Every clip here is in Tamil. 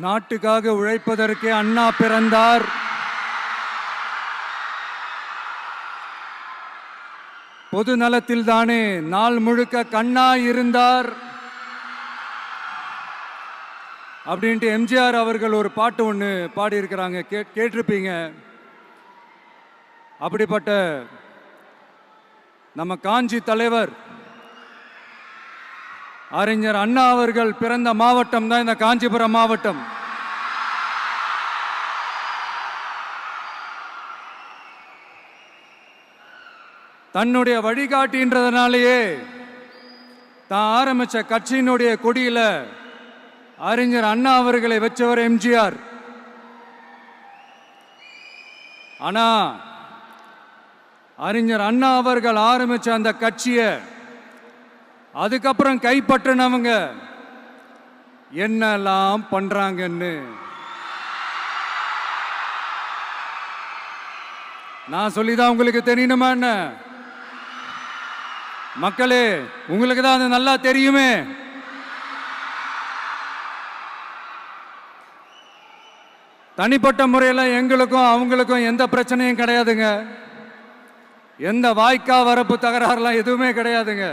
நாட்டுக்காக உழைப்பதற்கே அண்ணா பிறந்தார். பொது நலத்தில் தானே நாள் முழுக்க கண்ணா இருந்தார் அப்படின்ட்டு எம்ஜிஆர் அவர்கள் ஒரு பாட்டு ஒன்று பாடியிருக்கிறாங்க, கேட்டிருப்பீங்க. அப்படிப்பட்ட நம்ம காஞ்சி தலைவர் அறிஞர் அண்ணா அவர்கள் பிறந்த மாவட்டம் தான் இந்த காஞ்சிபுரம் மாவட்டம். தன்னுடைய வழிகாட்டின்றதுனாலேயே தான் ஆரம்பிச்ச கட்சியினுடைய கொடியில அறிஞர் அண்ணா அவர்களை வச்சவர் எம்ஜிஆர். ஆனா அறிஞர் அண்ணா அவர்கள் ஆரம்பிச்ச அந்த கட்சியை அதுக்கப்புறம் கைப்பற்றினவங்க என்னெல்லாம் பண்றாங்கன்னு நான் சொல்லிதான் உங்களுக்கு தெரியணுமா என்ன? மக்களே, உங்களுக்கு தான் அது நல்லா தெரியுமே. தனிப்பட்ட முறையில் எங்களுக்கும் அவங்களுக்கும் எந்த பிரச்சனையும் கிடையாதுங்க. எந்த வாய்க்கா வரப்பு தகராறுலாம் எதுவுமே கிடையாதுங்க.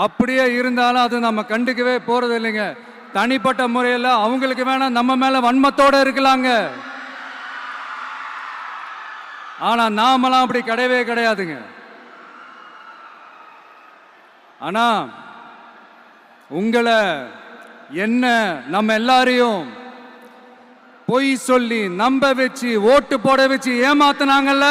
அப்படியே இருந்தாலும் அது நம்ம கண்டுக்கவே போறது இல்லைங்க. தனிப்பட்ட முறையில் அவங்களுக்கு வேணா நம்ம மேல வன்மத்தோட இருக்கலாங்க. ஆனா நாமெல்லாம் அப்படி கிடையவே கிடையாதுங்க. ஆனா உங்களை என்ன நம்ம எல்லாரையும் பொய் சொல்லி நம்ப வச்சு ஓட்டு போட வச்சு ஏமாத்தினாங்கல்ல,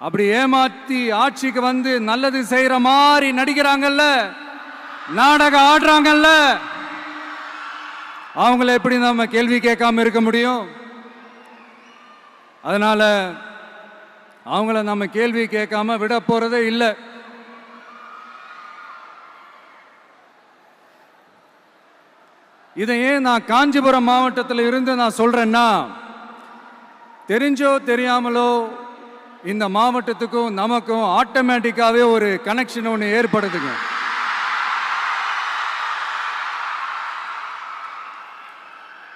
அப்படி ஏமாத்தி ஆட்சிக்கு வந்து நல்லது செய்யற மாதிரி நடிக்கிறாங்கல்ல, நாடகம் ஆடுறாங்கல்ல, அவங்கள எப்படி நம்ம கேள்வி கேட்காம இருக்க முடியும்? அதனால அவங்கள நம்ம கேள்வி கேட்காம விட போறதே இல்லை. இதையே நான் காஞ்சிபுரம் மாவட்டத்தில் இருந்து நான் சொல்றேன்னா, தெரிஞ்சோ தெரியாமலோ இந்த மாவட்டத்துக்கும் நமக்கும் ஆட்டோமேட்டிக்காவே ஒரு கனெக்ஷன் ஒன்று ஏற்படுதுங்க.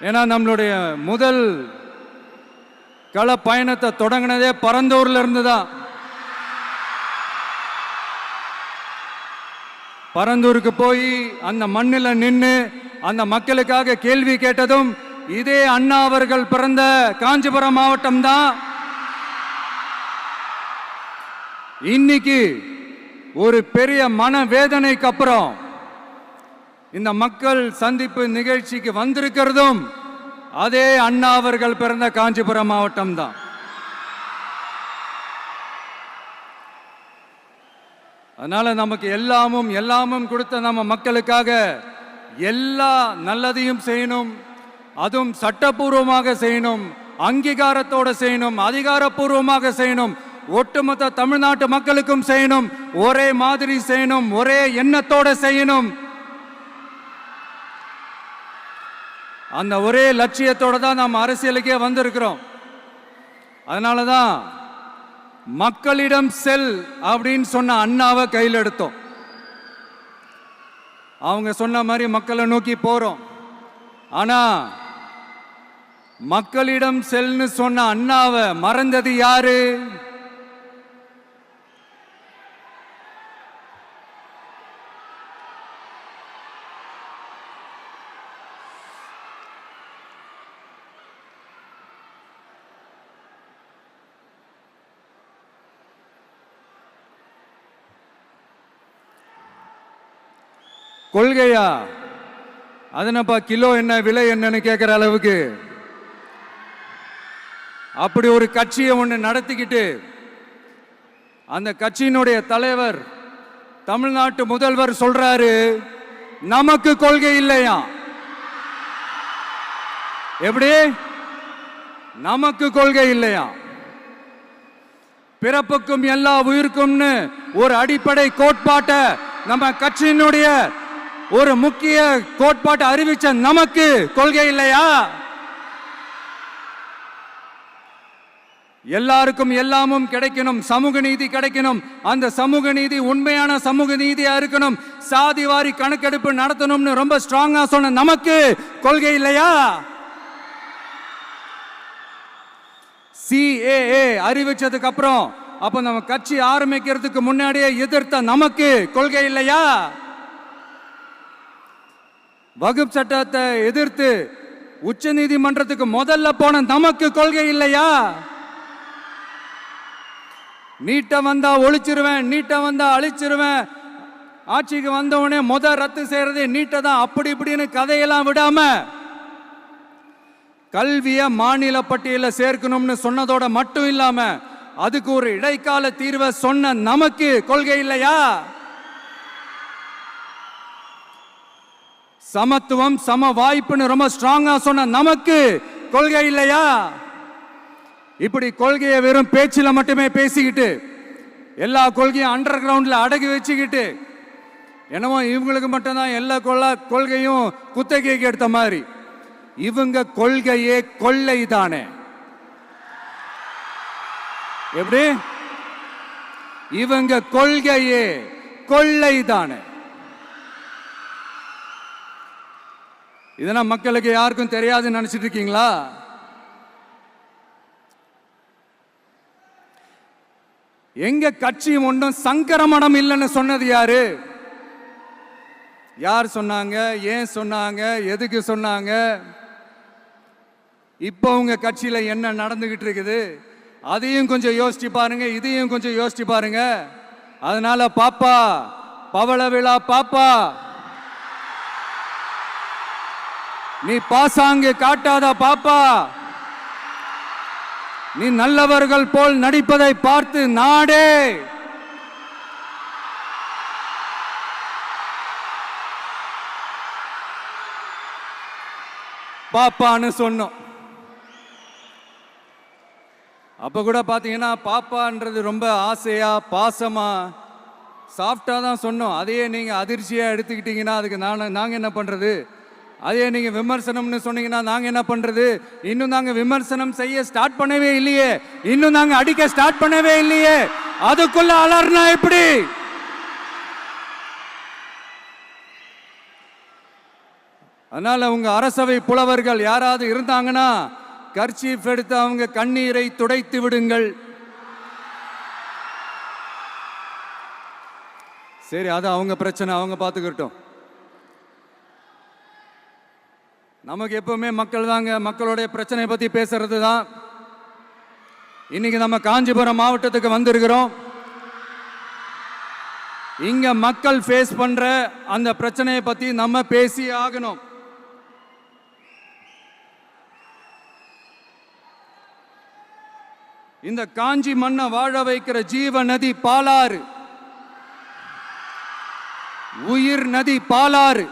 ஏன்னா நம்மளுடைய முதல் கள பயணத்தை தொடங்கினதே பரந்தூர்ல இருந்து தான். பரந்தூருக்கு போய் அந்த மண்ணில் நின்று அந்த மக்களுக்காக கேள்வி கேட்டதும் இதே அண்ணா அவர்கள் பிறந்த காஞ்சிபுரம் மாவட்டம் தான். இன்னைக்கு ஒரு பெரிய மனவேதனைக்கு அப்புறம் இந்த மக்கள் சந்திப்பு நிகழ்ச்சிக்கு வந்திருக்கிறதும் அதே அண்ணா அவர்கள் பிறந்த காஞ்சிபுரம் மாவட்டம் தான். அதனால நமக்கு எல்லாமும் கொடுத்த நம்ம மக்களுக்காக எல்லா நல்லதையும் செய்யணும். அதுவும் சட்டப்பூர்வமாக செய்யணும், அங்கீகாரத்தோட செய்யணும், அதிகாரப்பூர்வமாக செய்யணும், ஒட்டுமொத்த தமிழ்நாட்டு மக்களுக்கும் செய்யணும், ஒரே மாதிரி செய்யணும், ஒரே எண்ணத்தோட செய்யணும். அந்த ஒரே லட்சியத்தோட தான் நாம் அரசியலுக்கே வந்திருக்கிறோம். அதனாலதான் மக்களிடம் செல் அப்படின்னு சொன்ன அண்ணாவை கையில் எடுத்தோம். அவங்க சொன்ன மாதிரி மக்களை நோக்கி போறோம். ஆனா மக்களிடம் செல்னு சொன்ன அண்ணாவை மறந்தது யாரு? கொள்கையா? அதனப்பா கிலோ என்ன விலை என்னன்னு கேட்கிற அளவுக்கு அப்படி ஒரு கட்சியை ஒன்று நடத்திக்கிட்டு அந்த கட்சியினுடைய தலைவர் தமிழ்நாட்டு முதல்வர் சொல்றாரு, நமக்கு கொள்கை இல்லையா? எப்படி நமக்கு கொள்கை இல்லையா? பிறப்புக்கும் எல்லா உயிருக்கும்னு ஒரு அடிப்படை கோட்பாட்டை நம்ம கட்சியினுடைய ஒரு முக்கிய கோட்பாட்டை அறிவிச்ச நமக்கு கொள்கை இல்லையா? எல்லாருக்கும் எல்லாமும் கிடைக்கணும், சமூக நீதி கிடைக்கணும். அந்த சமூக நீதி உண்மையான சமூக நீதியா இருக்கணும். சாதி வாரி கணக்கெடுப்பு நடத்தணும்னு ரொம்ப ஸ்ட்ராங்கா சொன்ன நமக்கு கொள்கை இல்லையா? CAA அறிவிச்சதுக்கு அப்புறம் அப்ப நம்ம கட்சி ஆரம்பிக்கிறதுக்கு முன்னாடியே எதிர்த்த நமக்கு கொள்கை இல்லையா? வகுப்பு சட்டத்தை எதிர்த்து உச்ச நீதிமன்றத்துக்கு முதல்ல போன நமக்கு கொள்கை இல்லையா? நீட்ட வந்தா ஒழிச்சிருவேன், நீட்ட வந்தா அழிச்சிருவேன், ஆட்சிக்கு வந்தவனே ரத்து செய்யறதே நீட்ட தான், அப்படி இப்படின்னு கதையெல்லாம் விடாம கல்விய மாநில பட்டியலில் சேர்க்கணும்னு சொன்னதோட மட்டும் இல்லாம அதுக்கு ஒரு இடைக்கால தீர்வை சொன்ன நமக்கு கொள்கை இல்லையா? சமத்துவம் சம வாய்ப்புன்னு ரொம்ப ஸ்ட்ராங்கா சொன்ன நமக்கு கொள்கை இல்லையா? இப்படி கொள்கையை வெறும் பேச்சில மட்டுமே பேசிக்கிட்டு எல்லா கொள்கையும் அண்டர் கிரவுண்ட்ல அடக்கி வச்சுக்கிட்டு என்னமோ இவங்களுக்கு மட்டும்தான் எல்லா கொள்கையும் குத்தகைக்கு எடுத்த மாதிரி. இவங்க கொள்கையே கொள்ளை தானே. எப்படி? இவங்க கொள்கையே கொள்ளை தானே. இதெல்லாம் மக்களுக்கு யாருக்கும் தெரியாதுன்னு நினைச்சிட்டு இருக்கீங்களா? எங்க கட்சி ஒன்றும் சங்கரமணம் இல்லைன்னு சொன்னது யாரு? யார் சொன்னாங்க? ஏன் சொன்னாங்க? எதுக்கு சொன்னாங்க? இப்போ உங்க கட்சியில என்ன நடந்துகிட்டு இருக்குது அதையும் கொஞ்சம் யோசிச்சு பாருங்க, இதையும் கொஞ்சம் யோசிச்சு பாருங்க. அதனால பாப்பா, பவள விழா பாப்பா, நீ பாசாங்கு காட்டாத பாப்பா. நீ நல்லவர்கள் போல் நடிப்பதை பார்த்து நாடே பாப்பான்னு சொன்னோம். அப்ப கூட பாத்தீங்கன்னா பாப்பான்றது ரொம்ப ஆசையா பாசமா சாஃப்டா தான் சொன்னோம். அதையே நீங்க அதிர்ச்சியா எடுத்துக்கிட்டீங்கன்னா அதுக்கு நாங்க என்ன பண்றது? அதே நீங்க விமர்சனம்னு சொன்னீங்கன்னா நாங்க என்ன பண்றது? இன்னும் நாங்க விமர்சனம் செய்ய ஸ்டார்ட் பண்ணவே இல்லையே, இன்னும் நாங்க அடிக்க ஸ்டார்ட் பண்ணவே இல்லையே, அதுக்குள்ள அலர்னா எப்படி? அதனால உங்க அரசவை புலவர்கள் யாராவது இருந்தாங்கன்னா கர்ச்சீஃப் எடுத்து அவங்க கண்ணீரை துடைத்து விடுங்கள். சரி, அது அவங்க பிரச்சனை, அவங்க பார்த்துக்கிட்டோம். நமக்கு எப்பவுமே மக்கள் தாங்க, மக்களுடைய பிரச்சனை பத்தி பேசுறது தான். இன்னைக்கு நம்ம காஞ்சிபுரம் மாவட்டத்துக்கு வந்திருக்கிறோம். இங்க மக்கள் ஃபேஸ் பண்ற அந்த பிரச்சனையை பத்தி நம்ம பேசி ஆகணும். இந்த காஞ்சி மண்ணை வாழ வைக்கிற ஜீவ நதி பாலாறு, உயிர் நதி பாலாறு.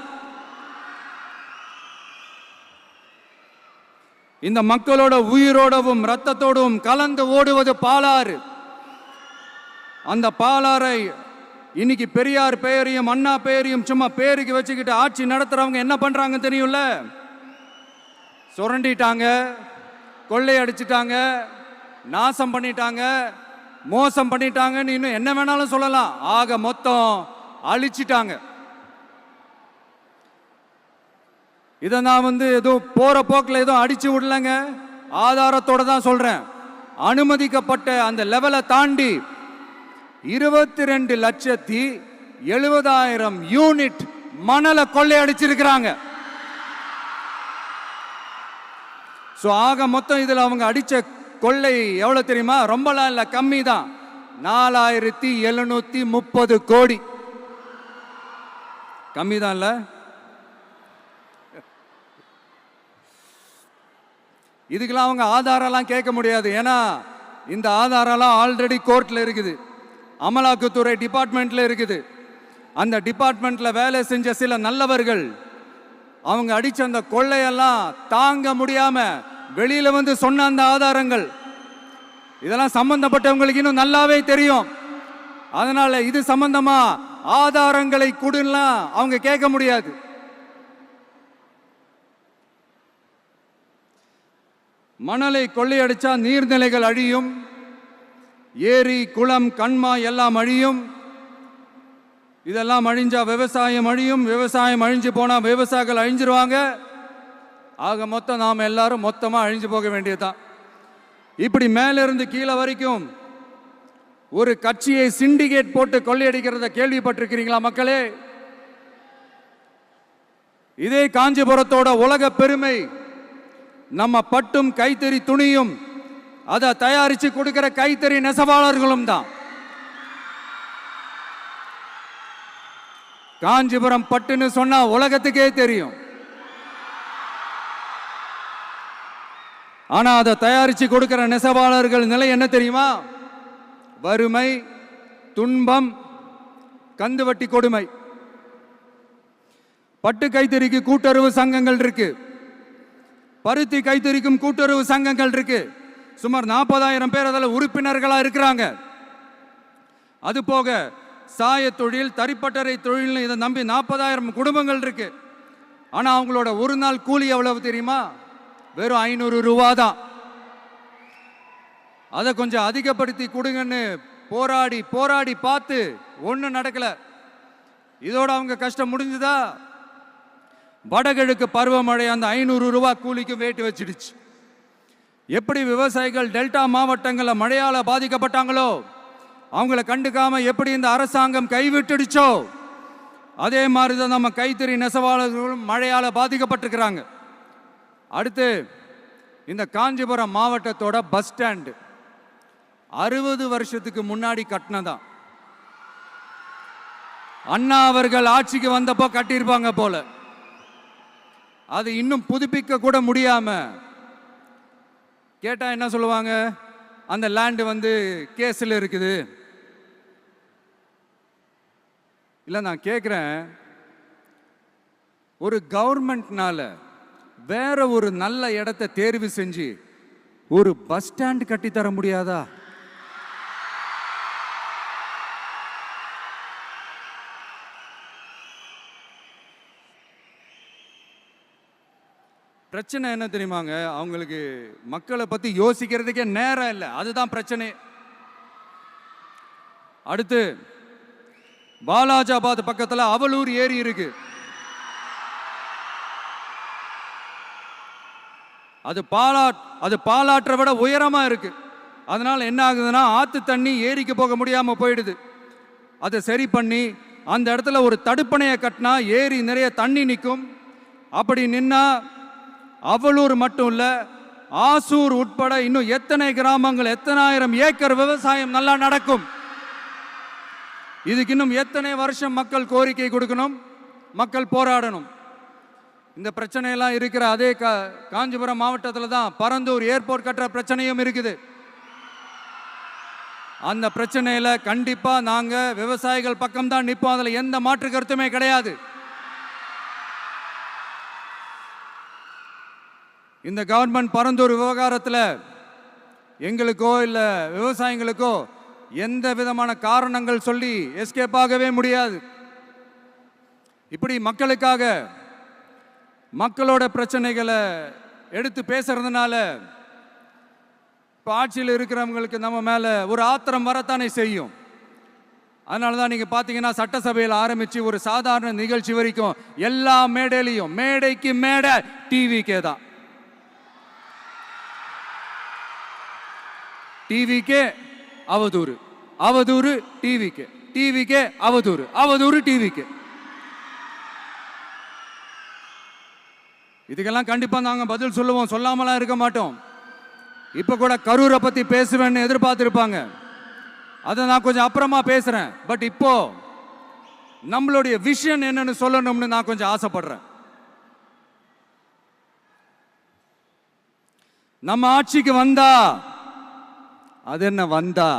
இந்த மக்களோட உயிரோடவும் ரத்தத்தோடும் கலந்து ஓடுவது பாலாறு. அந்த பாலாறை இன்னைக்கு பெரியார் பெயரையும் அண்ணா பெயரையும் சும்மா பேருக்கு வச்சுக்கிட்டு ஆட்சி நடத்துறவங்க என்ன பண்றாங்க தெரியும்ல? சுரண்டிட்டாங்க, கொள்ளையடிச்சிட்டாங்க, நாசம் பண்ணிட்டாங்க, மோசம் பண்ணிட்டாங்கன்னு இன்னும் என்ன வேணாலும் சொல்லலாம். ஆக மொத்தம் அழிச்சிட்டாங்க. இதை நான் ஏதோ போற போக்கில் ஏதோ அடிச்சு விடலங்க, ஆதாரத்தோட தான் சொல்றேன். அனுமதிக்கப்பட்ட அந்த லெவலை தாண்டி 22,70,000 யூனிட் மணலை கொள்ளையடிச்சிருக்கிறாங்க. ஆக மொத்தம் இதுல அவங்க அடிச்ச கொள்ளை எவ்வளவு தெரியுமா? ரொம்பலாம் இல்ல, கம்மி தான். 4,730 கோடி. கம்மி தான் இல்ல? இதுக்கெல்லாம் அவங்க ஆதாரம்லாம் கேட்க முடியாது. ஏன்னா இந்த ஆதாரம்லாம் ஆல்ரெடி கோர்ட்ல இருக்குது, அமலாக்கத்துறை டிபார்ட்மெண்ட்ல இருக்குது. அந்த டிபார்ட்மெண்ட்ல வேலை செஞ்ச சில நல்லவர்கள் அவங்க அடிச்ச அந்த கொள்ளையெல்லாம் தாங்க முடியாம வெளியில சொன்ன அந்த ஆதாரங்கள், இதெல்லாம் சம்பந்தப்பட்டவங்களுக்கு இன்னும் நல்லாவே தெரியும். அதனால இது சம்பந்தமா ஆதாரங்களை கொடுலாம் அவங்க கேட்க முடியாது. மணலை கொள்ளையடிச்சா நீர்நிலைகள் அழியும், ஏரி குளம் கண்மாய் எல்லாம் அழியும். இதெல்லாம் அழிஞ்சா விவசாயம் அழியும், விவசாயம் அழிஞ்சு போனா விவசாயிகள் அழிஞ்சிருவாங்க. ஆக மொத்தம் நாம் எல்லாரும் மொத்தமா அழிஞ்சு போக வேண்டியதுதான். இப்படி மேலிருந்து கீழே வரைக்கும் ஒரு கட்சியை சிண்டிகேட் போட்டு கொள்ளையடிக்கிறத கேள்விப்பட்டிருக்கிறீங்களா மக்களே? இதே காஞ்சிபுரத்தோட உலக பெருமை நம்ம பட்டும் கைத்தறி துணியும் அதை தயாரிச்சு கொடுக்கிற கைத்தறி நெசவாளர்களும் தான். காஞ்சிபுரம் பட்டுன்னு சொன்னா உலகத்துக்கே தெரியும். ஆனா அதை தயாரிச்சு கொடுக்கிற நெசவாளர்கள் நிலை என்ன தெரியுமா? வறுமை, துன்பம், கந்துவட்டி கொடுமை. பட்டு கைத்தறிக்கு கூட்டுறவு சங்கங்கள் இருக்கு, பருத்தி கைத்தறிக்கும் கூட்டுறவு சங்கங்கள் இருக்கு. சுமார் 40,000 பேர் அதில் உறுப்பினர்களா இருக்கிறாங்க. அது போக சாய தொழில், தறிப்பட்டறை தொழில் இதை நம்பி 40,000 குடும்பங்கள் இருக்கு. ஆனா அவங்களோட ஒரு நாள் கூலி எவ்வளவு தெரியுமா? வெறும் 500 ரூபா தான். அதை கொஞ்சம் அதிகப்படுத்தி கொடுங்கன்னு போராடி போராடி பார்த்து ஒன்றும் நடக்கல. இதோட அவங்க கஷ்டம் முடிஞ்சுதா? வடகிழக்கு பருவமழை அந்த 500 ரூபா கூலிக்கு வேட்டு வச்சிடுச்சு. எப்படி விவசாயிகள் டெல்டா மாவட்டங்களில் மழையால பாதிக்கப்பட்டாங்களோ, அவங்கள கண்டுக்காம எப்படி இந்த அரசாங்கம் கைவிட்டுடுச்சோ, அதே மாதிரி தான் நம்ம கைத்தறி நெசவாளர்களும் மழையால பாதிக்கப்பட்டிருக்கிறாங்க. அடுத்து இந்த காஞ்சிபுரம் மாவட்டத்தோட பஸ் ஸ்டாண்டு 60 வருஷத்துக்கு முன்னாடி கட்டினதான். அண்ணா அவர்கள் ஆட்சிக்கு வந்தப்போ கட்டியிருப்பாங்க போல. அது இன்னும் புதுப்பிக்க கூட முடியாம கேட்டா என்ன சொல்லுவாங்க? அந்த லேண்டு வந்து கேஸில் இருக்குது. இல்லை, நான் கேட்குறேன், ஒரு கவர்மெண்ட்னால வேற ஒரு நல்ல இடத்தை தேர்வு செஞ்சு ஒரு பஸ் ஸ்டாண்ட் கட்டி தர முடியாதா? பிரச்சனை என்ன தெரியுமாங்க? அவங்களுக்கு மக்களை பத்தி யோசிக்கிறதுக்கே நேரம் இல்லை. அதுதான் பிரச்சனை. அடுத்து வாலாஜாபாத் பக்கத்துல அவலூர் ஏரி இருக்கு. அது பாலாற்றை விட உயரமா இருக்கு. அதனால என்ன ஆகுதுன்னா, ஆத்து தண்ணி ஏரிக்கு போக முடியாம போயிடுது. அதை சரி பண்ணி அந்த இடத்துல ஒரு தடுப்பணையை கட்டினா ஏரி நிறைய தண்ணி நிற்கும். அப்படி நின்னா அவலூர் மட்டும் இல்ல, ஆசூர் உட்பட இன்னும் எத்தனை கிராமங்கள், எத்தனை ஆயிரம் ஏக்கர் விவசாயம் நல்லா நடக்கும். இதுக்கு இன்னும் எத்தனை வருஷம் மக்கள் கோரிக்கை கொடுக்கணும், மக்கள் போராடணும். இந்த பிரச்சனையெல்லாம் இருக்கிற அதே காஞ்சிபுரம் மாவட்டத்தில் தான் பரந்தூர் ஏர்போர்ட் கட்டுற பிரச்சனையும் இருக்குது. அந்த பிரச்சனையில கண்டிப்பா நாங்க விவசாயிகள் பக்கம் தான் நிற்போம். அதுல எந்த மாற்று கருத்துமே கிடையாது. இந்த கவர்மெண்ட் பரந்தூர் விவகாரத்தில் எங்களுக்கோ இல்லை விவசாயிகளுக்கோ எந்த விதமான காரணங்கள் சொல்லி எஸ்கேப் ஆகவே முடியாது. இப்படி மக்களுக்காக மக்களோட பிரச்சனைகளை எடுத்து பேசுறதுனால இப்போ ஆட்சியில் இருக்கிறவங்களுக்கு நம்ம மேலே ஒரு ஆத்திரம் வரத்தானே செய்யும். அதனால தான் நீங்கள் பார்த்தீங்கன்னா சட்டசபையில் ஆரம்பித்து ஒரு சாதாரண நிகழ்ச்சி வரைக்கும் எல்லா மேடையிலையும் மேடைக்கு மேடை டிவிக்கே தான். டிவிக்கே அவதூறு, அவதூறு டிவிக்கே, டிவிக்கே அவதூறு, அவதூறு டிவிக்கே. இதுக்கெல்லாம் கண்டிப்பா நாங்க பதில் சொல்லுவோம், சொல்லாமலாம் இருக்க மாட்டோம். இப்ப கூட கரூரை பத்தி பேசுவேன்னு எதிர்பார்த்திருப்பாங்க. அதை நான் கொஞ்சம் அப்புறமா பேசுறேன். பட் இப்போ நம்மளுடைய விஷன் என்னன்னு சொல்லணும்னு நான் கொஞ்சம் ஆசைப்படுறேன். நம்ம ஆட்சிக்கு வந்தா அது என்ன வந்தா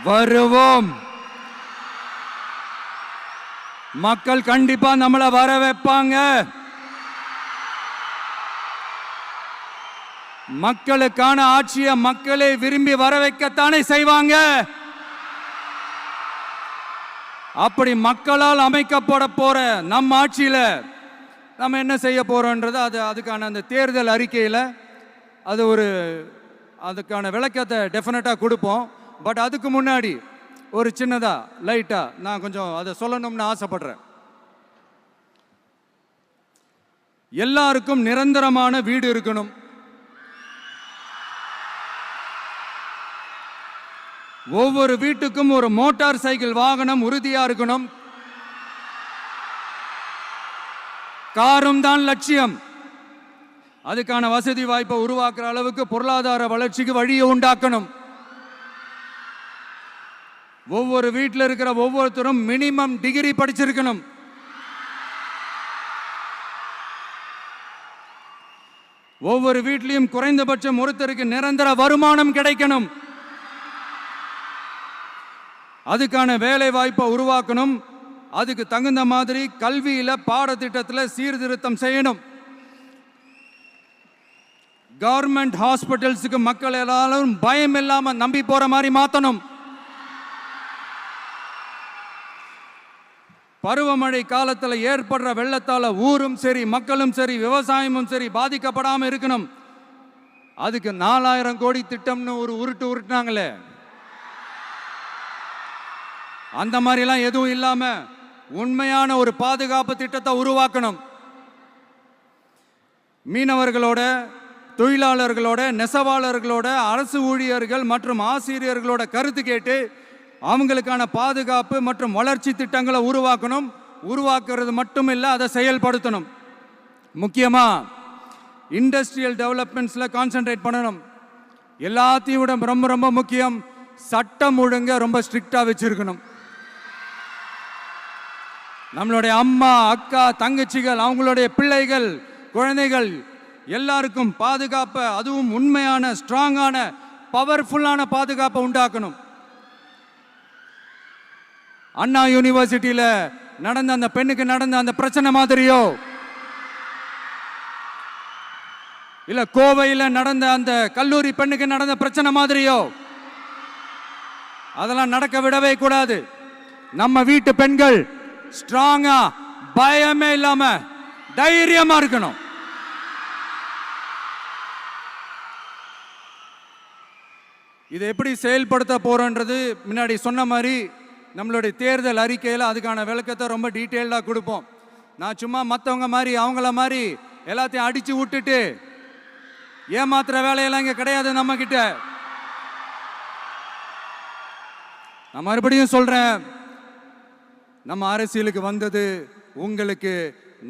வருவோம். மக்கள் கண்டிப்பா நம்மளை வர வைப்பாங்க. மக்களுக்கான ஆட்சியை மக்களே விரும்பி வர வைக்கத்தானே செய்வாங்க. அப்படி மக்களால் அமைக்கப்பட போற நம் ஆட்சியில் நம்ம என்ன செய்ய போறோன்றது அதுக்கான அந்த தேர்தல் அறிக்கையில் அதுக்கான விளக்கத்தை டெஃபினட்டாக கொடுப்போம். பட் அதுக்கு முன்னாடி ஒரு சின்னதா லைட்டா நான் கொஞ்சம் அதை சொல்லணும்னு ஆசைப்படுறேன். எல்லாருக்கும் நிரந்தரமான வீடு இருக்கணும். ஒவ்வொரு வீட்டுக்கும் ஒரு மோட்டார் சைக்கிள் வாகனம் உறுதியா இருக்கணும். காரும் தான் லட்சியம். அதுக்கான வசதி வாய்ப்பை உருவாக்குற அளவுக்கு பொருளாதார வளர்ச்சிக்கு வழியை உண்டாக்கணும். ஒவ்வொரு வீட்டில் இருக்கிற ஒவ்வொருத்தரும் மினிமம் டிகிரி படிச்சிருக்கணும். ஒவ்வொரு வீட்லையும் குறைந்தபட்சம் ஒருத்தருக்கு நிரந்தர வருமானம் கிடைக்கணும். அதுக்கான வேலை வாய்ப்பை உருவாக்கணும். அதுக்கு தகுந்த மாதிரி கல்வியில பாடத்திட்டத்தில் சீர்திருத்தம் செய்யணும். கவர்மெண்ட் ஹாஸ்பிட்டல்ஸுக்கு மக்கள் எல்லாரும் பயம் இல்லாம நம்பி போற மாதிரி மாத்தணும். பருவமழை காலத்தில் ஏற்படுற வெள்ளத்தால ஊரும் சரி மக்களும் சரி விவசாயமும் சரி பாதிக்கப்படாம இருக்கணும். அதுக்கு 4000 கோடி திட்டம்னு ஒரு உருட்டுனாங்களே, அந்த மாதிரிலாம் எதுவும் இல்லாம உண்மையான ஒரு பாதுகாப்பு திட்டத்தை உருவாக்கணும். மீனவர்களோட, தொழிலாளர்களோட, நெசவாளர்களோட, அரசு ஊழியர்கள் மற்றும் ஆசிரியர்களோட கருத்து கேட்டு அவங்களுக்கான பாதுகாப்பு மற்றும் வளர்ச்சி திட்டங்களை உருவாக்கணும். உருவாக்குறது மட்டும் இல்லை, அதை செயல்படுத்தணும். முக்கியமாக இண்டஸ்ட்ரியல் டெவலப்மெண்ட்ஸில் கான்சென்ட்ரேட் பண்ணணும். எல்லாத்தையும் விட ரொம்ப ரொம்ப முக்கியம், சட்டம் ஒழுங்க ரொம்ப ஸ்ட்ரிக்டாக வச்சிருக்கணும். நம்மளுடைய அம்மா, அக்கா, தங்கச்சிகள், அவங்களுடைய பிள்ளைகள், குழந்தைகள் எல்லாருக்கும் பாதுகாப்பை, அதுவும் உண்மையான ஸ்ட்ராங்கான பவர்ஃபுல்லான பாதுகாப்பை உண்டாக்கணும். அண்ணா யூனிவர்சிட்டியில நடந்த அந்த பெண்ணுக்கு நடந்த அந்த பிரச்சனை மாதிரியோ, இல்ல கோவையில் நடந்த அந்த கல்லூரி பெண்ணுக்கு நடந்த பிரச்சனை மாதிரியோ அதெல்லாம் நடக்க விடவே கூடாது. நம்ம வீட்டு பெண்கள் ஸ்ட்ராங்கா, பயமே இல்லாம தைரியமா இருக்கணும். இதை எப்படி செயல்படுத்த போறோன்றது முன்னாடி சொன்ன மாதிரி நம்மளுடைய தேர்தல் அறிக்கையில் அதுக்கான விளக்கத்தை ரொம்ப டீட்டெயில்டாக கொடுப்போம். நான் சும்மா மற்றவங்க மாதிரி அவங்கள மாதிரி எல்லாத்தையும் அடிச்சு விட்டுட்டு ஏமாத்துற வேலையெல்லாம் இங்கே கிடையாது நம்ம கிட்ட. நான் மறுபடியும் சொல்றேன், நம்ம அரசியலுக்கு வந்தது உங்களுக்கு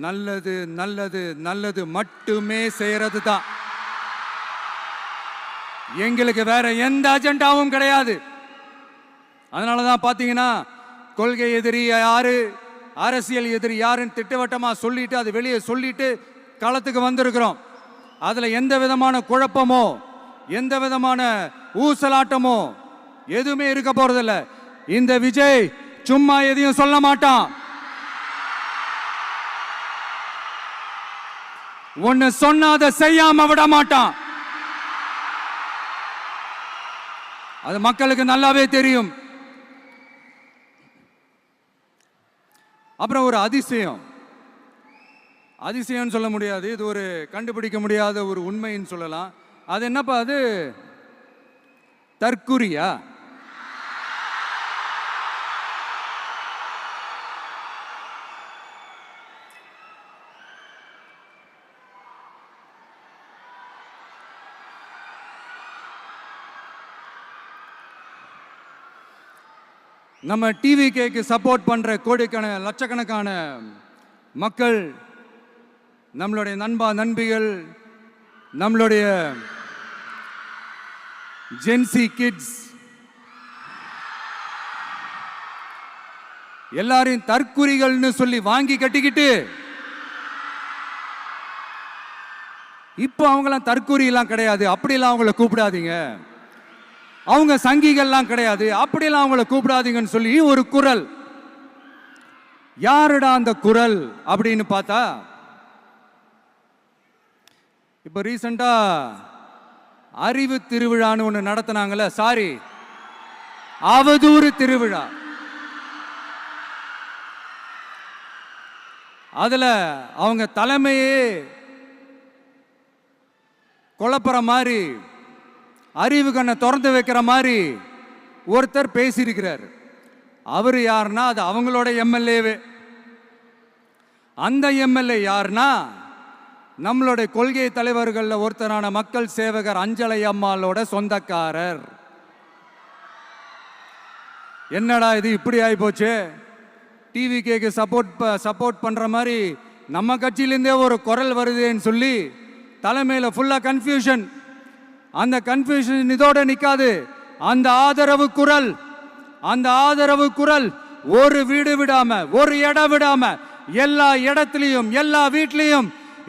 நல்லது நல்லது நல்லது மட்டுமே செய்யறது தான். எங்களுக்கு வேற எந்த அஜெண்டாவும் கிடையாது. அதனால தான் பார்த்தீங்கன்னா கொள்கை எதிரி யாரு, அரசியல் எதிரி யாருன்னு திட்டவட்டமாக சொல்லிட்டு அது வெளியே சொல்லிட்டு களத்துக்கு வந்திருக்கிறோம். அதில் எந்த விதமான குழப்பமோ எந்த விதமான ஊசலாட்டமோ எதுவுமே இருக்க போறதில்ல. இந்த விஜய் சும்மா எதையும் சொல்ல மாட்டான். ஒன்னு சொன்னா அதை செய்யாம விட மாட்டான். அது மக்களுக்கு நல்லாவே தெரியும். அப்புறம் ஒரு அதிசயம் சொல்ல முடியாது, இது ஒரு கண்டுபிடிக்க முடியாத ஒரு உண்மைன்னு சொல்லலாம். அது என்னப்பா, அது தற்குறியா? நம்ம டிவிகேக்கு சப்போர்ட் பண்ற கோடிக்கணக்கான லட்சக்கணக்கான மக்கள், நம்மளுடைய நண்பிகள், நம்மளுடைய ஜென்சி கிட்ஸ் எல்லாரையும் தற்குறிகள்னு சொல்லி வாங்கி கட்டிக்கிட்டு இப்போ அவங்களாம் தற்குறியெல்லாம் கிடையாது, அப்படிலாம் அவங்கள கூப்பிடாதீங்க, அவங்க சங்கிகள்லாம் கிடையாது, அப்படிலாம் அவங்கள கூப்பிடாதீங்கன்னு சொல்லி ஒரு குரல். யாருடா அந்த குரல் அப்படின்னு பார்த்தா, இப்போ ரீசண்டா அறிவு திருவிழான்னு ஒன்று நடத்தினாங்கல்ல, சாரி அவதூறு திருவிழா. அதுல அவங்க தலைமையே குழப்புற மாதிரி, அறிவு கண்ணை திறந்து வைக்கிற மாதிரி ஒருத்தர் பேசியிருக்கிறார். அவர் யாருன்னா அது அவங்களோட எம்எல்ஏவே. அந்த எம்எல்ஏ யாருன்னா நம்மளுடைய கொள்கை தலைவர்கள் ஒருத்தரான மக்கள் சேவகர் அஞ்சலை அம்மாளோட சொந்தக்காரர். என்னடா இது இப்படி ஆகி போச்சு? டிவிகேக்கு சப்போர்ட் பண்ற மாதிரி நம்ம கட்சியிலேருந்தே ஒரு குரல் வருதுன்னு சொல்லி தலைமையில் ஃபுல்லா கன்ஃபியூஷன். அந்த கன்ஃபியூஷன் இதோட நிக்காது. அந்த ஆதரவு குரல் ஒரு வீடு விடாம, ஒரு இடம் விடாம, எல்லா இடத்துலையும், எல்லா வீட்லையும்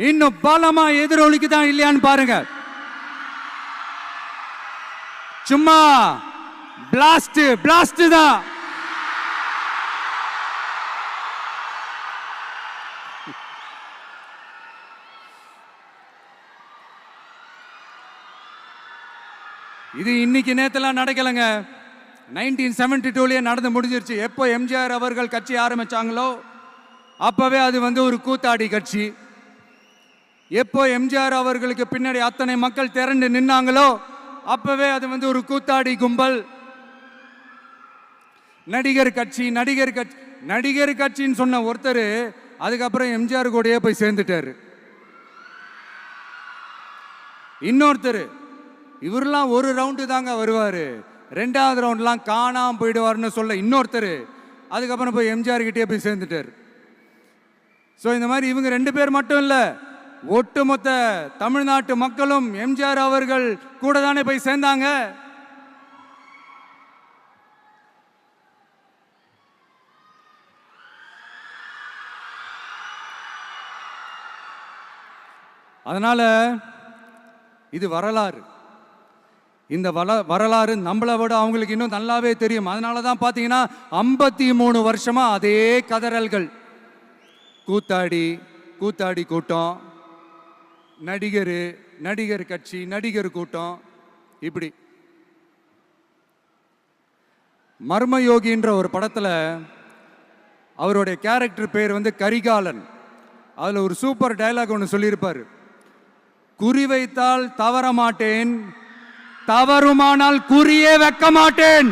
இன்னும் பலமா எதிரொலிக்குதான் இல்லையான்னு பாருங்க. சும்மா பிளாஸ்ட் தான். இது இன்னைக்கு நேத்துல நடக்கலங்க. 1972 நடந்து முடிஞ்சிருச்சு. எப்போ எம்ஜிஆர் அவர்கள் கட்சி ஆரம்பிச்சாங்களோ அப்பவே அது ஒரு கூத்தாடி கட்சி. எப்போ எம்ஜிஆர் அவர்களுக்கு பின்னாடி அத்தனை மக்கள் திரண்டு நின்னாங்களோ அப்பவே அது ஒரு கூத்தாடி கும்பல். நடிகர் கட்சின்னு சொன்ன ஒருத்தர் அதுக்கப்புறம் எம்ஜிஆர் கூடயே போய் சேர்ந்துட்டாரு. இன்னொருத்தர் இவரெல்லாம் ஒரு ரவுண்டு தாங்க வருவாரு, ரெண்டாவது ரவுண்ட்லாம் காணாம போயிடுவார்னு சொல்ல இன்னொருத்தர் அதுக்கப்புறம் போய் எம்ஜிஆர் கிட்டே போய் சேர்ந்துட்டார். ஸோ இந்த மாதிரி இவங்க 2 பேர் மட்டும் இல்லை, ஒட்டுமொத்த தமிழ்நாட்டு மக்களும் எம்ஜிஆர் அவர்கள் கூட தானே போய் சேர்ந்தாங்க. அதனால இது வரலாறு. இந்த வரலாறு நம்மளை விட அவங்களுக்கு இன்னும் நல்லாவே தெரியும். அதனால தான் பார்த்தீங்கன்னா 53 வருஷமா அதே கதறல்கள். கூத்தாடி கூட்டம், நடிகர் கட்சி, நடிகர் கூட்டம், இப்படி. மர்மயோகின்ற ஒரு படத்தில் அவருடைய கேரக்டர் பேர் கரிகாலன். அதில் ஒரு சூப்பர் டயலாக் ஒன்று சொல்லியிருப்பார். குறி வைத்தால் தவற மாட்டேன், தவறுமானால் குறியே வைக்க மாட்டேன்.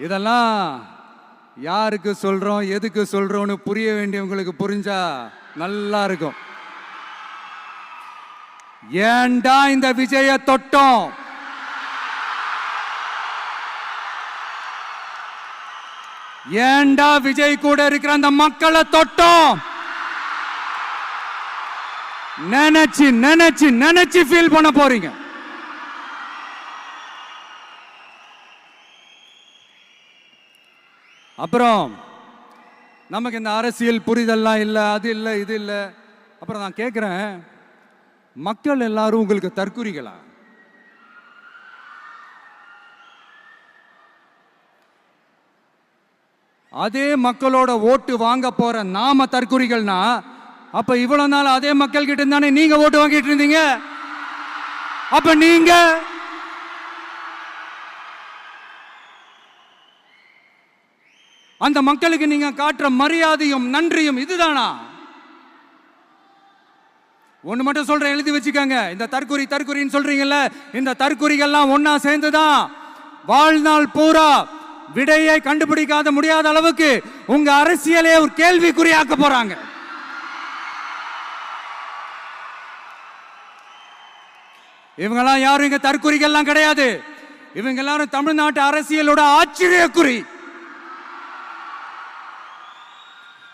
இதெல்லாம் யாருக்கு சொல்றோம், எதுக்கு சொல்றோம்னு புரிய வேண்டியவங்களுக்கு புரிஞ்சா நல்லா இருக்கும். ஏண்டா இந்த விஜய தொட்டோம், ஏண்டா விஜய் கூட இருக்கிற அந்த மக்களை தொட்டோம் நினைச்சு ஃபீல் பண்ண போறீங்க. அப்புறம் நமக்கு இந்த அரசியல் புரிதல்லாம் இல்லை, அது இல்லை, இது இல்லை. அப்புறம் நான் கேட்குறேன், மக்கள் எல்லாரும் உங்களுக்கு தற்குறிகளா? அதே மக்களோட ஓட்டு வாங்க போற நாம தற்குறிகள்னா அப்ப இவ்வளவு நாள் அதே மக்கள் கிட்ட இருந்தானே நீங்க ஓட்டு வாங்கிட்டு இருந்தீங்க. அப்ப நீங்க அந்த மக்களுக்கு நீங்க காட்டுற மரியாதையும் நன்றியும் இதுதானா? ஒண்ணு மட்டும் சொல்றேன், எழுதி வச்சுக்கோங்க. இந்த தற்குறின்னு சொல்றீங்கல்ல, இந்த தற்குறிகள்லாம் ஒன்னா சேர்ந்துதான் வாழ்நாள் பூரா விடையை கண்டுபிடிக்காத முடியாத அளவுக்கு உங்க அரசியலே ஒரு கேள்விக்குறியாக்க போறாங்க. இவங்கெல்லாம் யாரும் இங்க தற்குறிகள்லாம் கிடையாது. இவங்க எல்லாரும் தமிழ்நாட்டு அரசியலோட ஆச்சரியக்குறி.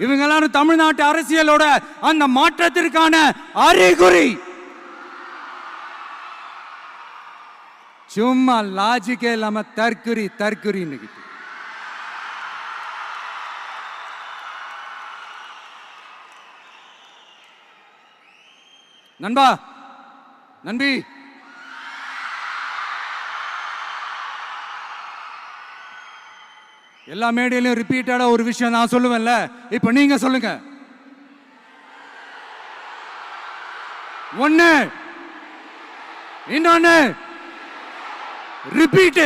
இவங்க எல்லாரும் தமிழ்நாட்டு அரசியலோட அந்த மாற்றத்திற்கான அறிகுறி. சும்மா லாஜிக்கே இல்லாம தற்குறி. நண்பி, எல்லா மேடையிலும் ரிப்பீட்டடா ஒரு விஷயம் நான் சொல்லுவேன்ல, இப்ப நீங்க சொல்லுங்க. ஒண்ணு, இன்னொன்னு, ரிப்பீட்.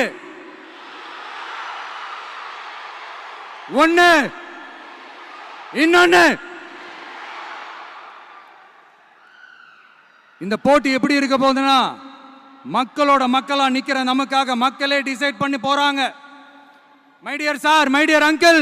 ஒண்ணு. இன்னொன்னு, இந்த போட்டி எப்படி இருக்க போகுதுன்னா, மக்களோட மக்களா நிக்கிற நமக்காக மக்களே டிசைட் பண்ணி போறாங்க. My dear sir, my dear uncle,